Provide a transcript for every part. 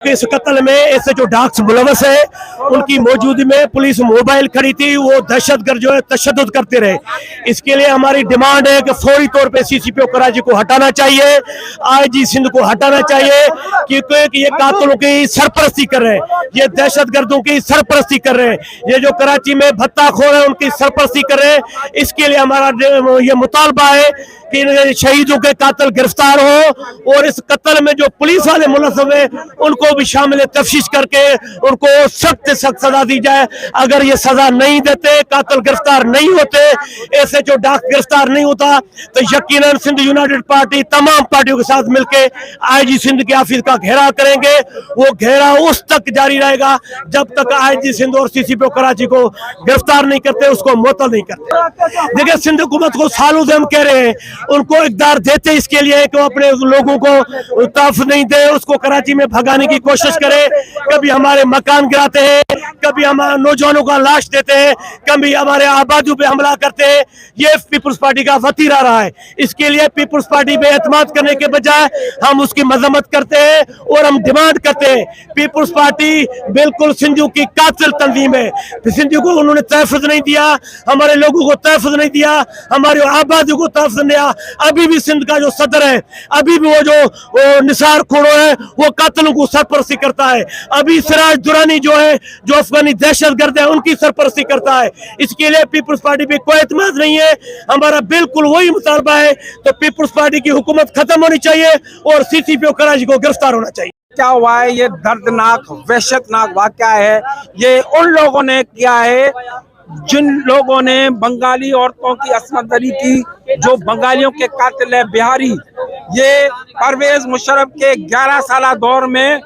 इस कत्ल में ऐसे जो डाक्स मुलवस है उनकी मौजूदगी में पुलिस मोबाइल खड़ी थी, वो दहशतगर्द जो है तशद्दुद करते रहे। इसके लिए हमारी डिमांड है कि फौरी तौर पे CCPO कराची को हटाना चाहिए, IG सिंध को हटाना चाहिए, क्योंकि ये कातिलों की सरपरस्ती कर रहे हैं, ये दहशतगर्दों की सरपरस्ती कर रहे हैं, ये जो कराची में भत्ताखोर है उनकी सरपरस्ती कर रहे हैं। इसके लिए हमारा ये मुतालबा है कि शहीदों के कातिल गिरफ्तार हो और इस कत्ल में जो पुलिस वाले मुलज़्ज़म हैं उनको भी शामिल तफ्तीश करके उनको सख्त से सख्त सजा दी जाए। अगर ये सजा नहीं देते, कातिल गिरफ्तार नहीं होते, ऐसे जो डाक गिरफ्तार नहीं होता, तो यकीनन सिंध यूनाइटेड पार्टी तमाम पार्टियों के साथ मिलकर IG सिंध के ऑफिस का घेराव करेंगे। वो घेराव उस तक जारी रहेगा जब तक IG सिंध और CCPO कराची को गिरफ्तार नहीं करते, उसको मुअत्तल नहीं करते। देखिए, सिंध हुकूमत को सालों से हम कह रहे हैं, उनको इक़्तिदार देते इसके लिए कि वो अपने लोगों को तहफ़्फ़ुज़ नहीं दे, उसको कराची में भगाने की कोशिश करे। कभी हमारे मकान गिराते हैं, कभी हमारे नौजवानों का लाश देते हैं, कभी हमारे आबादियों पे हमला करते हैं। ये पीपल्स पार्टी का वतीरा रहा है। इसके लिए पीपल्स पार्टी पे एतमाद करने के बजाय हम उसकी मजम्मत करते हैं और हम डिमांड करते हैं, पीपल्स पार्टी बिल्कुल सिंधु की कातिल तंजीम है। सिंधु को उन्होंने तहफ़्फ़ुज़ नहीं दिया, हमारे लोगों को तहफ़्फ़ुज़ नहीं दिया, हमारे आबादियों को तहफ़्फ़ुज़ नहीं दिया। अभी भी सिंध का जो सदर है, अभी भी वो जो निसार खोड़ो है, वो कातिलों को सरपरस्ती करता है। अभी सिराज दुरानी जो है, जो अफगानी दहशतगर्द है, उनकी सरपरस्ती करता है। इसके लिए पीपल्स पार्टी पे कोई एतमाद नहीं है। हमारा बिल्कुल वही मुतालबा है, तो पीपल्स पार्टी की हुकूमत खत्म होनी चाहिए और CCPO कराची को गिरफ्तार होना चाहिए। क्या हुआ है, ये दर्दनाक वहशतनाक वाक़या है। ये उन लोगों ने किया है जिन लोगों ने बंगाली औरतों की असमत दरी की, जो बंगालियों के कातिल है बिहारी। ये परवेज मुशर्रफ के 11 साला दौर में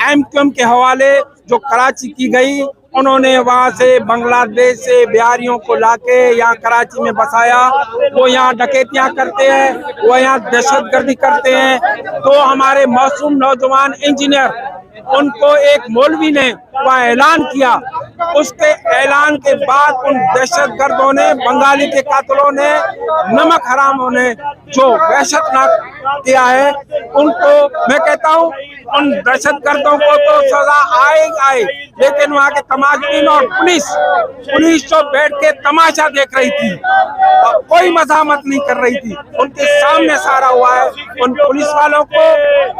MQM के हवाले जो कराची की गई, उन्होंने वहाँ से बांग्लादेश से बिहारियों को लाके यहाँ कराची में बसाया। वो यहाँ डकैतियाँ करते हैं, वो यहाँ दहशतगर्दी करते हैं। तो हमारे मासूम नौजवान इंजीनियर, उनको एक मौलवी ने वहाँ ऐलान किया। उसके ऐलान के बाद उन दहशतगर्दों ने, बंगाली के कातिलों ने, नमक हरामों ने जो वहशतनाक किया है, उनको मैं कहता हूँ उन दहशतगर्दों को तो सजा आए, लेकिन वहाँ के तमाशीन और पुलिस जो बैठ के तमाशा देख रही थी, कोई मज़ामत नहीं कर रही थी। उनके सामने सारा हुआ है। उन पुलिस वालों को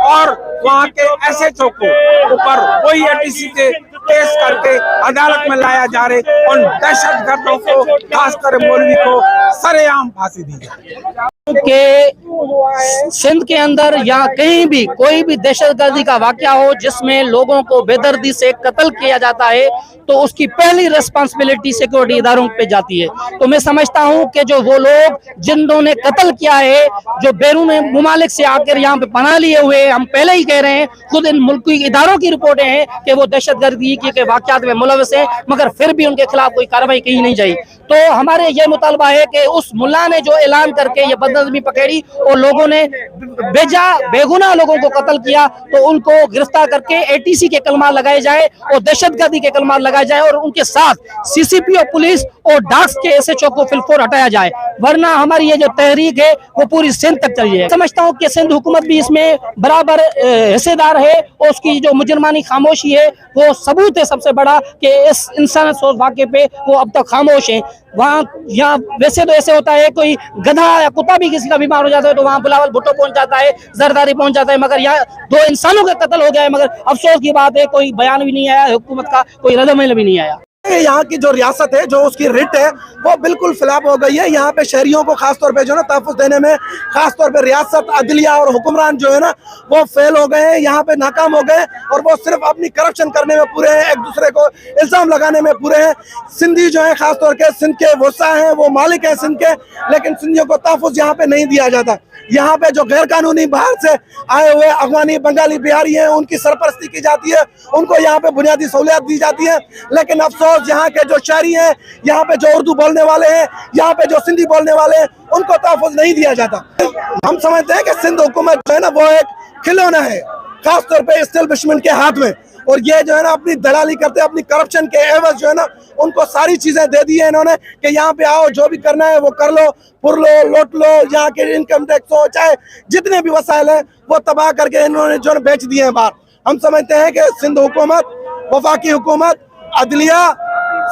और वहाँ के SHO को ऊपर वही ATC के केस करके अदालत में लाया जा रहे। उन दहशतगर्दों को, खासकर मौलवी को, सरेआम फांसी दी जाए। कि सिंध के अंदर या कहीं भी कोई भी दहशतगर्दी का वाकया हो जिसमें लोगों को बेदर्दी से कत्ल किया जाता है, तो उसकी पहली रिस्पांसिबिलिटी सिक्योरिटी इदारों पे जाती है। तो मैं समझता हूं कि जो वो लोग जिन्होंने कत्ल किया है, जो बैरून मुमालिक से आकर यहाँ पे पनाह लिए हुए, हम पहले ही कह रहे हैं, खुद इन मुल्की इदारों की रिपोर्टें हैं कि वो दहशतगर्दी के वाकयात में मुलविस हैं, मगर फिर भी उनके खिलाफ कोई कार्रवाई की नहीं जाए। तो हमारे ये मुतालबा है कि उस मुल्ला ने जो ऐलान करके ये बदनज़मी पकड़ी और लोगों ने बेगुनाह लोगों को कत्ल किया, तो उनको गिरफ्तार करके ATC के कलमा लगाए जाए और दहशतगर्दी के कलमा लगाए जाए और उनके साथ CCPO पुलिस और डाक्स के SHO को फिलफोर हटाया जाए, वरना हमारी ये जो तहरीक है वो पूरी सिंध तक चली है। समझता हूँ कि सिंध हुकूमत भी इसमें बराबर हिस्सेदार है और उसकी जो मुजरमानी खामोशी है वो सबूत है सबसे बड़ा कि इस इंसान सोच वाक़े पे वो अब तक खामोश है। वहाँ यहाँ वैसे तो ऐसे होता है, कोई गधा या कुत्ता भी किसी का बीमार हो जाता है तो वहाँ बिलावल भुट्टो पहुंच जाता है, जरदारी पहुंच जाता है, मगर यहाँ 2 इंसानों का कत्ल हो गया है। मगर अफसोस की बात है, कोई बयान भी नहीं आया, हुकूमत का कोई रद्द-ए-अमल भी नहीं आया। यहाँ की जो रियासत है, जो उसकी रिट है, वो बिल्कुल फिलाप हो गई है। यहाँ पे शहरियों को खास तौर पे जो है ना तहफ़्फ़ुज़ देने में, खास तौर पे रियासत, अदलिया और हुक्मरान जो है ना वो फेल हो गए हैं, यहाँ पे नाकाम हो गए और वो सिर्फ अपनी करप्शन करने में पूरे हैं, एक दूसरे को इल्ज़ाम लगाने में पूरे हैं। सिंधी जो है, खास तौर के सिंध के वसा हैं, वो मालिक हैं सिंध के, लेकिन सिंधियों को तहफ़्फ़ुज़ यहाँ पे नहीं दिया जाता। यहाँ पे जो गैर कानूनी बाहर से आए हुए अफगानी, बंगाली, बिहारी हैं, उनकी सरपरस्ती की जाती है, उनको यहाँ पे बुनियादी सहूलियत दी जाती है। लेकिन अफसोस, यहाँ के जो शहरी हैं, यहाँ पे जो उर्दू बोलने वाले हैं, यहाँ पे जो सिंधी बोलने वाले हैं, उनको तहफ़्फ़ुज़ नहीं दिया जाता। हम समझते हैं कि सिंध हुकूमत जो है ना वो एक खिलौना है, खास तौर पे एस्टेब्लिशमेंट के हाथ में, और ये जो है ना अपनी दलाली करते हैं, अपनी करप्शन के एवज जो है ना उनको सारी चीजें दे दी है इन्होंने कि यहाँ पे आओ, जो भी करना है वो कर लो, पुर लो, लौट लो। यहाँ के इनकम टैक्स हो, चाहे जितने भी वसाइल हैं, वो तबाह करके इन्होंने जो बेच दिए हैं बाहर। हम समझते हैं कि सिंध हुकूमत, वफाकी हुकूमत, अदलिया,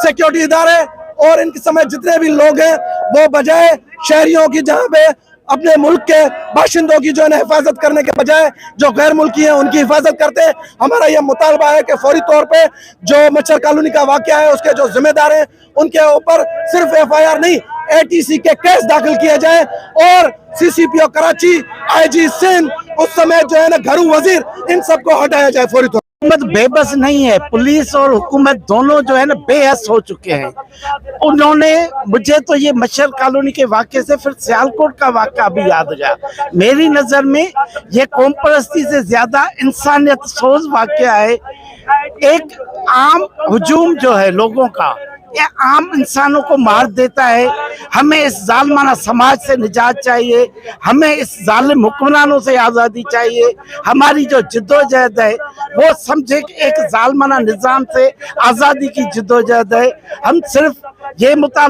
सिक्योरिटी इदारे और इनके समेत जितने भी लोग हैं वो बजाय शहरियों की जहाँ पे अपने मुल्क के बाशिंदों की जो है हिफाजत करने के बजाय जो गैर मुल्की हैं उनकी हिफाजत करते हैं। हमारा यह मुतालबा है कि फौरी तौर पे जो मच्छर कॉलोनी का वाकया है उसके जो जिम्मेदार हैं उनके ऊपर सिर्फ FIR नहीं ATC के केस दाखिल किए जाए और CCPO कराची, IG सिंध, उस समय जो है ना घरू वजीर, इन सबको हटाया जाए फौरी तौर। हुकूमत बेबस नहीं है, पुलिस और हुकूमत दोनों जो है ना बेहस हो चुके हैं। उन्होंने, मुझे तो ये मच्छर कॉलोनी के वाक़े से फिर सियालकोट का वाक़ा भी याद आ गया। मेरी नज़र में ये कौम परस्ती से ज़्यादा इंसानियत सोज वाक़या है। एक आम हुजूम जो है लोगों का, ये आम इंसानों को मार देता है। हमें इस जालिमाना समाज से निजात चाहिए, हमें इस जालिम हुक्मरानों से आज़ादी चाहिए। हमारी जो जिद्दोजहद है वो समझे कि एक जालिमाना निज़ाम से आज़ादी की जिद्दोजहद है। हम सिर्फ ये मुताबिक